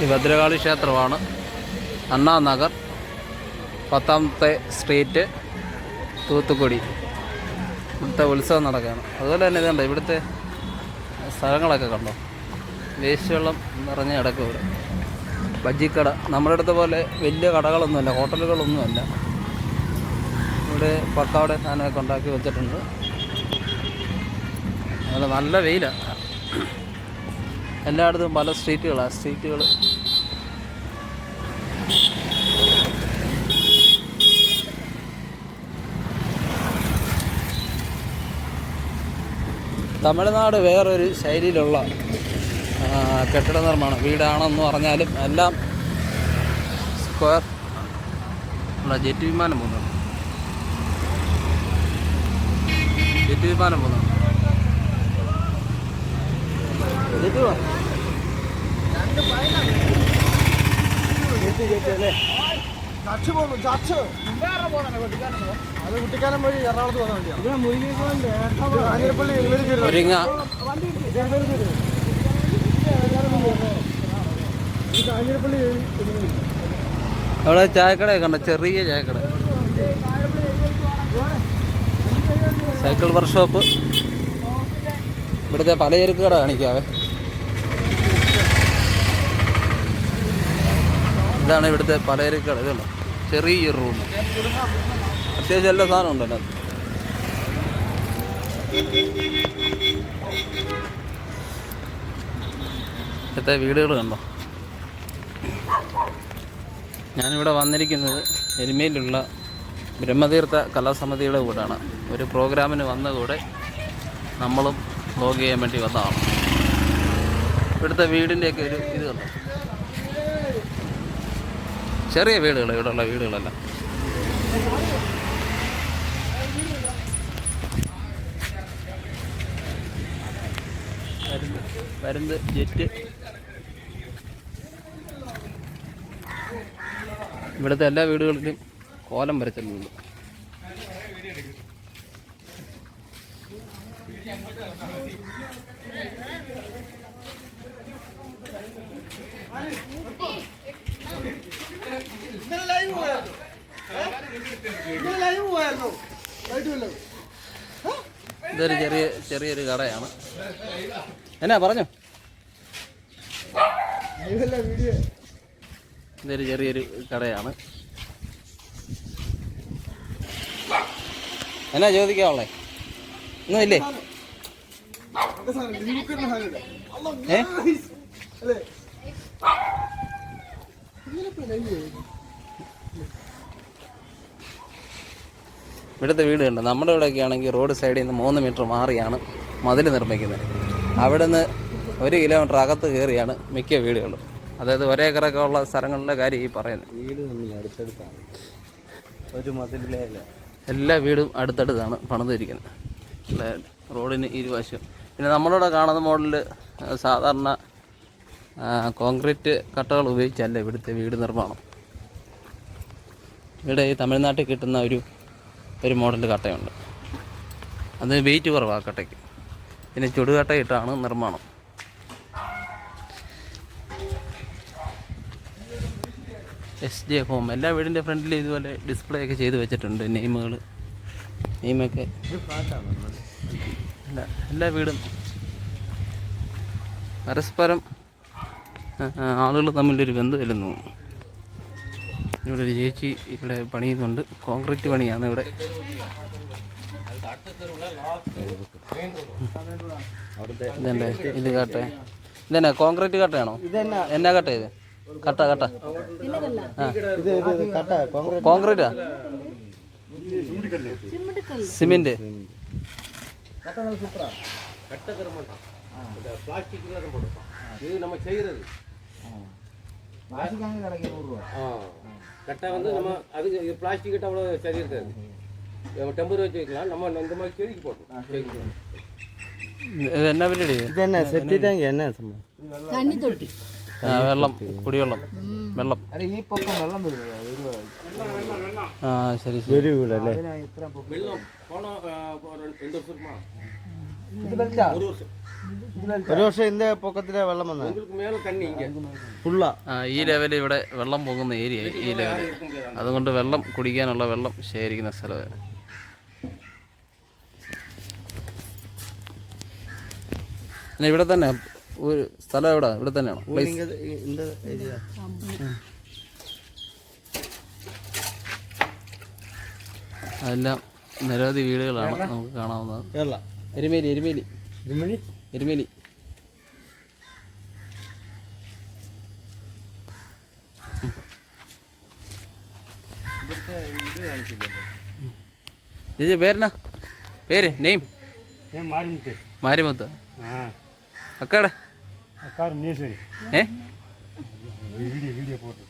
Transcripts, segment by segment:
ഈ ഭദ്രകാളി ക്ഷേത്രമാണ്. അണ്ണാ നഗർ 10ാമത്തെ സ്ട്രീറ്റ്, തൂത്തുക്കുടി. ഇവിടുത്തെ ഉത്സവം നടക്കുകയാണ്. അതുപോലെ തന്നെ ഇതുണ്ട് ഇവിടുത്തെ സ്ഥലങ്ങളൊക്കെ കണ്ടോ, വേസ്റ്റ് വെള്ളം നിറഞ്ഞ് കിടക്കും ഇവിടെ. ബജ്ജിക്കട, നമ്മുടെ അടുത്ത പോലെ വലിയ കടകളൊന്നുമല്ല, ഹോട്ടലുകളൊന്നുമല്ല. ഇവിടെ പക്കാവിടെ സാധനമൊക്കെ ഉണ്ടാക്കി വെച്ചിട്ടുണ്ട്. അതുപോലെ നല്ല വെയിലാണ്. എല്ലായിടത്തും പല സ്ട്രീറ്റുകൾ തമിഴ്നാട് വേറൊരു ശൈലിയിലുള്ള കെട്ടിട നിർമ്മാണം. വീടാണെന്ന് പറഞ്ഞാലും എല്ലാം സ്ക്വയർ. ജെറ്റ് വിമാനം പോകുന്നുണ്ട്. കുട്ടിക്കാനം വഴി എറണാകുളത്ത് പോകുന്ന അവിടെ ചായക്കടയൊക്കെ ഉണ്ട്, ചെറിയ ചായക്കട. Cycle workshop. ഇവിടുത്തെ പലചരക്ക് കട കാണിക്കാവേ. ഇതാണ് ഇവിടുത്തെ പലചരക്ക് കട. ഇതുണ്ട് ചെറിയൊരു റൂം. അത്യാവശ്യം എല്ലാ സാധനം ഉണ്ടല്ലോ. ഇവിടുത്തെ വീടുകൾ കണ്ടോ. ഞാനിവിടെ വന്നിരിക്കുന്നത് എരുമേലിലുള്ള ബ്രഹ്മതീർത്ഥ കലാസമിതിയുടെ കൂടെയാണ്. ഒരു പ്രോഗ്രാമിന് വന്ന കൂടെ നമ്മളും വ്ലോഗ് ചെയ്യാൻ വേണ്ടി വന്നതാണ്. ഇവിടുത്തെ വീടിൻ്റെയൊക്കെ ഒരു ഇത് കണ്ടോ, ചെറിയ വീടുകൾ. ഇവിടെയുള്ള വീടുകളല്ല. വരുന്നത് ജെറ്റ്. ഇവിടുത്തെ എല്ലാ വീടുകളിലും കോലം വരച്ചിട്ടുണ്ട്. ഇതൊരു ചെറിയൊരു കടയാണ്. എന്നാ പറഞ്ഞോ, ഇതൊരു ചെറിയൊരു കടയാണ്. എന്നാ ചോദിക്കാവുള്ളേ? ഒന്നും ഇല്ലേ? ഇവിടുത്തെ വീട് കണ്ടോ. നമ്മുടെ ഇവിടെയൊക്കെ ആണെങ്കിൽ റോഡ് സൈഡിൽ നിന്ന് 3 മീറ്റർ മാറിയാണ് മതിൽ നിർമ്മിക്കുന്നത്. അവിടെ നിന്ന് 1 കിലോമീറ്റർ അകത്ത് കയറിയാണ് മിക്ക വീടുകളും. അതായത് ഒരേക്കറൊക്കെ ഉള്ള സ്ഥലങ്ങളുടെ കാര്യം ഈ പറയുന്നത്. വീട് തമ്മിൽ അടുത്തടുത്താണ്, ഒരു മതിലിലെ എല്ലാ വീടും അടുത്തടുത്താണ് പണിതിരിക്കുന്നത്. റോഡിന് ഇരുവശം. പിന്നെ നമ്മളിവിടെ കാണുന്ന മോഡലിൽ സാധാരണ കോൺക്രീറ്റ് കട്ടകൾ ഉപയോഗിച്ചല്ല ഇവിടുത്തെ വീട് നിർമ്മാണം. ഇവിടെ ഈ തമിഴ്നാട്ടിൽ കിട്ടുന്ന ഒരു മോഡൽ കട്ടയുണ്ട്. അത് വെയിറ്റ് കുറവാണ് കട്ടയ്ക്ക്. പിന്നെ ചുടുകട്ടയിട്ടാണ് നിർമ്മാണം. SJ home. എല്ലാ വീടിൻ്റെ ഫ്രണ്ടിൽ ഇതുപോലെ ഡിസ്പ്ലേ ഒക്കെ ചെയ്ത് വെച്ചിട്ടുണ്ട്. നെയിമൊക്കെ എല്ലാ വീടും പരസ്പരം ആളുകൾ തമ്മിലൊരു ബന്ധമില്ലെന്ന് തോന്നുന്നു. ഇവിടെ ഒരു ചേച്ചി ഇവിടെ പണിയുന്നുണ്ട്. കോൺക്രീറ്റ് പണിയാണ് ഇവിടെ. ഇതെന്നെ ഇത് കട്ട. ഇതെന്നാ കോൺക്രീറ്റ് കട്ടയാണോ? എന്നാ കട്ട ഇത്? കട്ട കോൺക്രീറ്റാ? സിമെന്റ്. கட்டை வந்து நம்ம அது பிளாஸ்டிக் கிட்ட அவ்வளோ சரி இருக்காது. டெம்பர் வச்சு வைக்கலாம். நம்ம இந்த மாதிரி செடிக்கு போட்டோம். ഇത് എന്നാ പരിപാടി? ഇതെന്നാ സെറ്റി ടാങ്ക് എന്നാ സംഭവം? തണ്ണി തൊട്ടി. വെള്ളം, കുടിവെള്ളം, വെള്ളം. ഈ പൊക്കം വെള്ളം ശരി ഒരു വീടല്ലേ? வெள்ளம் போன 2 வருஷமா ഇത് ബെൽറ്റാ? 1 வருஷம் ഒരു വർഷം ഇതിന്റെ പൊക്കത്തിലെ വെള്ളം വന്നത് உங்களுக்கு மேல தண்ணி இங்க ഫുള്ളാ. ഈ ലെവലിൽ ഇവിടെ വെള്ളം പോകുന്ന ഏരിയ ഈ ലെവൽ. അതുകൊണ്ട് വെള്ളം കുടിക്കാനുള്ള വെള്ളം ശേഖരിക്കുന്ന സ്ഥലം. പിന്നെ ഇവിടെ തന്നെ ഒരു സ്ഥലം എവിടെ? ഇവിടെ തന്നെയാണോ പ്ലേസ്? இந்த ஏரியா അതെല്ലാം നിരവധി വീടുകളാണ് നമുക്ക് കാണാവുന്നത്. കേരള എരുമേലി എരുമേലി திருமணி എരുമേലി. ചേച്ചി പേരെന്നാ? പേര് നെയിം? மாரிமுத்து. മാരിമുത്ത്. ஆ അക്കാടെ அக்கா முனீஸ்வரி. ഏ வீடியோ போடுறது.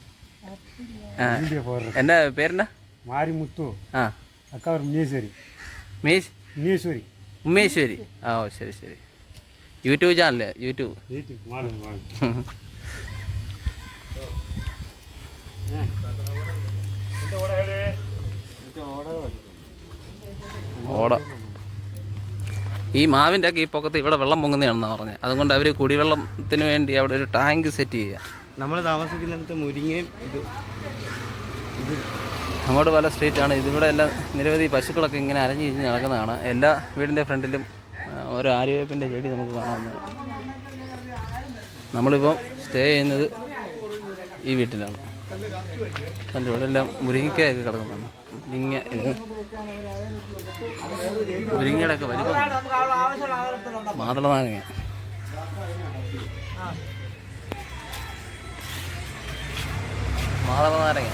ആ வீடியோ போடுறது. എന്നാ പേരെന്നാ? மாரிமுத்து. ആ அக்கா முனீஸ்வரி. முனீஸ்வரி. ഉമ്മേശ്വരി. ആ ഓ ശരി ശരി. YouTube channel? യൂട്യൂബ് ഓട. ഈ മാവിൻ്റെ ഒക്കെ ഈ പൊക്കത്ത് ഇവിടെ വെള്ളം പൊങ്ങുന്നതാണെന്നാണ് പറഞ്ഞത്. അതുകൊണ്ട് അവർ കുടിവെള്ളത്തിന് വേണ്ടി അവിടെ ഒരു ടാങ്ക് സെറ്റ് ചെയ്യുക. നമ്മൾ താമസിക്കുന്നിടത്ത് മുരിങ്ങയും അങ്ങോട്ട് പല സ്ട്രീറ്റാണ്. ഇതിവിടെ എല്ലാം നിരവധി പശുക്കളൊക്കെ ഇങ്ങനെ അരഞ്ഞ് തിരിഞ്ഞ് നടക്കുന്നതാണ്. എല്ലാ വീടിൻ്റെ ഫ്രണ്ടിലും ഓരോ ആര്യവേപ്പിൻ്റെ ചെടി നമുക്ക് കാണാവുന്നതാണ്. നമ്മളിപ്പോൾ സ്റ്റേ ചെയ്യുന്നത് ഈ വീട്ടിലാണ്. അതിൻ്റെ ഇവിടെ എല്ലാം മുരിങ്ങയ്ക്കൊക്കെ കിടക്കുന്നതാണ്. മുരിങ്ങയുടെ ഒക്കെ വലിപ്പം മാതള നാരങ്ങ. മാതള നാരങ്ങ